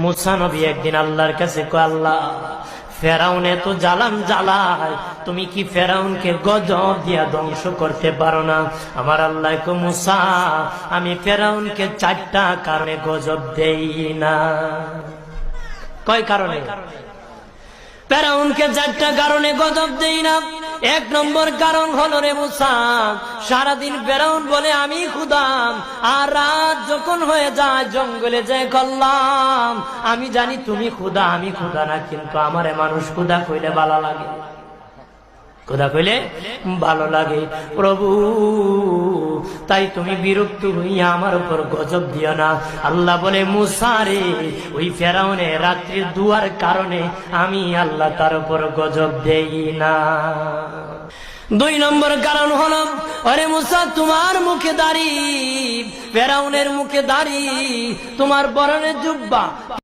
মুসা নবী একদিন আল্লাহর কাছে কয়, আল্লাহ ফেরাউন এত জালাম জ্বালায়, তুমি কি ফেরাউনকে গজব দিয়া ধ্বংস করতে পারো না? আমার আল্লাহ কয়, মুসা আমি ফেরাউনকে 4টা কারণে গজব দেই না। কয় কারণে? ফেরাউনকে 4টা কারণে গজব দেই না। 1 নম্বর কারণ হলো, রে মুসা, সারাদিন ফেরাউন বলে আমি খোদা, আর রাত যখন হয়ে যায় জঙ্গলে যায় করলাম আমি জানি তুমি খোদা, আমি খোদা না, কিন্তু আমারে মানুষ খোদা কইলে ভালো লাগে, খোদা কইলে ভালো লাগে। প্রভু তাই তুমি বিরক্ত হইয়া আমার উপর গজব দিও না। আল্লাহ বলে, মুসা রে, ওই ফেরাউনে রাত্রির দুয়ার কারণে আমি আল্লাহ তার উপর গজব দেই না। 2 নম্বর কারণ হলো, আরে মুসা তোমার মুখে দাড়ি, ফেরাউনের মুখে দাড়ি, তোমার পরনে জুব্বা,